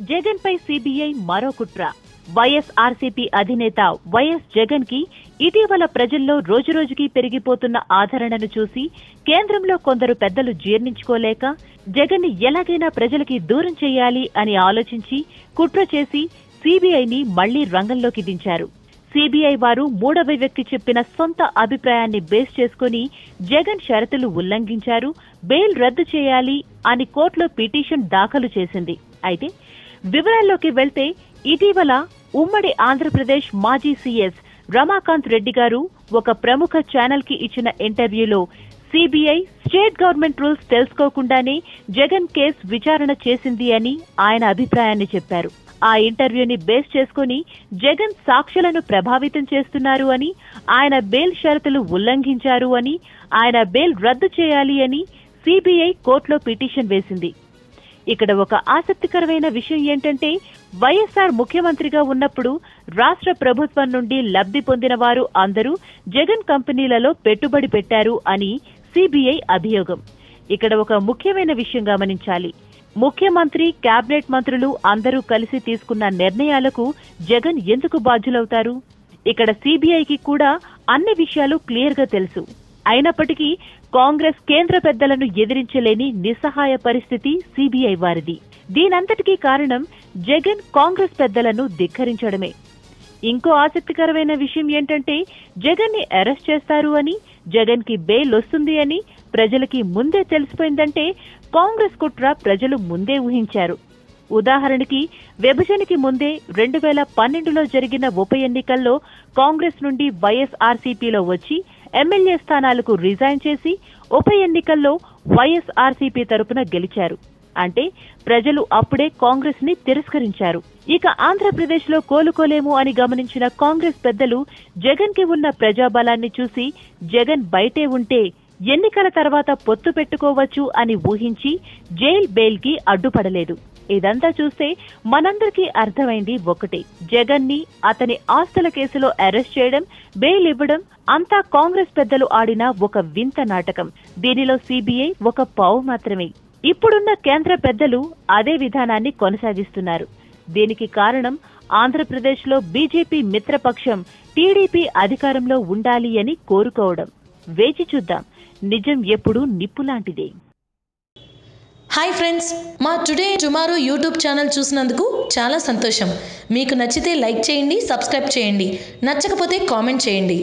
జగన్ పై CBI మరో కుట్ర. వైఎస్ఆర్సీపీ అధినేత వైఎస్ జగన్ కి ఇటీవల ప్రజల్లో రోజురోజుకి పెరిగిపోతున్న ఆదరణను చూసి కేంద్రంలో కొందరు పెద్దలు జీర్ణించుకోలేక జగన్ ని ఎలాగైనా ప్రజలకి దూరం చేయాలి అని ఆలోచించి కుట్ర చేసి సిబిఐని మళ్లీ రంగంలోకి దించారు. సిబిఐ వారు మూడవ వ్యక్తి చెప్పిన సొంత అభిప్రాయాన్ని బేస్ చేసుకుని జగన్ షరతులు ఉల్లంఘించారు, బెయిల్ రద్దు చేయాలి అని కోర్టులో పిటిషన్ దాఖలు చేసింది. అయితే వివరాల్లోకి వెళ్తే ఇటీవల ఉమ్మడి ఆంధ్రప్రదేశ్ మాజీ సీఎస్ రమాకాంత్ రెడ్డి గారు ఒక ప్రముఖ ఛానల్ కి ఇచ్చిన ఇంటర్వ్యూలో సిబిఐ స్టేట్ గవర్నమెంట్ రూల్స్ తెలుసుకోకుండానే జగన్ కేసు విచారణ చేసింది అని ఆయన అభిప్రాయాన్ని చెప్పారు. ఆ ఇంటర్వ్యూని బేస్ చేసుకుని జగన్ సాక్షులను ప్రభావితం చేస్తున్నారు అని, ఆయన బెయిల్ షరతులు ఉల్లంఘించారు అని, ఆయన బెయిల్ రద్దు చేయాలి అని సిబిఐ కోర్టులో పిటిషన్ వేసింది. ఇక్కడ ఒక ఆసక్తికరమైన విషయం ఏంటంటే వైఎస్ఆర్ ముఖ్యమంత్రిగా ఉన్నప్పుడు రాష్ట్ర ప్రభుత్వం నుండి లబ్ధి పొందిన వారు అందరూ జగన్ కంపెనీలలో పెట్టుబడి పెట్టారు అని సిబిఐ అభియోగం. ఇక్కడ ఒక ముఖ్యమైన విషయం గమనించాలి. ముఖ్యమంత్రి, కేబినెట్ మంత్రులు అందరూ కలిసి తీసుకున్న నిర్ణయాలకు జగన్ ఎందుకు బాధ్యులవుతారు? ఇక్కడ సిబిఐకి కూడా అన్ని విషయాలు క్లియర్ గా తెలుసు. అయినప్పటికీ కాంగ్రెస్ కేంద్ర పెద్దలను ఎదిరించలేని నిస్సహాయ పరిస్థితి సిబిఐ వారిది. దీనంతటికీ కారణం జగన్ కాంగ్రెస్ పెద్దలను ధిక్కరించడమే. ఇంకో ఆసక్తికరమైన విషయం ఏంటంటే జగన్ ని అరెస్ట్ చేస్తారు అని, జగన్ కి బెయిల్ వస్తుంది అని ప్రజలకి ముందే తెలిసిపోయిందంటే కాంగ్రెస్ కుట్ర ప్రజలు ముందే ఊహించారు. ఉదాహరణకి విభజనకి ముందే 2012లో జరిగిన ఉప ఎన్నికల్లో కాంగ్రెస్ నుండి వైఎస్ఆర్సీపీలో వచ్చి ఎమ్మెల్యే స్థానాలకు రిజైన్ చేసి ఉప ఎన్నికల్లో వైఎస్ఆర్సీపీ తరపున గెలిచారు. అంటే ప్రజలు అప్పుడే కాంగ్రెస్ ని తిరస్కరించారు. ఇక ఆంధ్రప్రదేశ్ లో కోలుకోలేము అని గమనించిన కాంగ్రెస్ పెద్దలు జగన్ కి ఉన్న ప్రజాబలాన్ని చూసి జగన్ బయటే ఉంటే ఎన్నికల తర్వాత పొత్తు పెట్టుకోవచ్చు అని ఊహించి జైల్ బెయిల్ కి అడ్డుపడలేదు. ఇదంతా చూస్తే మనందరికీ అర్థమైంది ఒకటే, జగన్ ని అతని ఆస్తుల కేసులో అరెస్ట్ చేయడం, బెయిల్ ఇవ్వడం అంతా కాంగ్రెస్ పెద్దలు ఆడిన ఒక వింత నాటకం. దీనిలో సిబిఐ ఒక పావు మాత్రమే. ఇప్పుడున్న కేంద్ర పెద్దలు అదే విధానాన్ని కొనసాగిస్తున్నారు. దీనికి కారణం ఆంధ్రప్రదేశ్ లో బీజేపీ మిత్రపక్షం టీడీపీ అధికారంలో ఉండాలి అని కోరుకోవడం. వేచి చూద్దాం, నిజం ఎప్పుడూ నిప్పులాంటిదే. హాయ్ ఫ్రెండ్స్, మా టుడే టుమారో యూట్యూబ్ ఛానల్ చూసినందుకు చాలా సంతోషం. మీకు నచ్చితే లైక్ చేయండి, సబ్స్క్రైబ్ చేయండి, నచ్చకపోతే కామెంట్ చేయండి.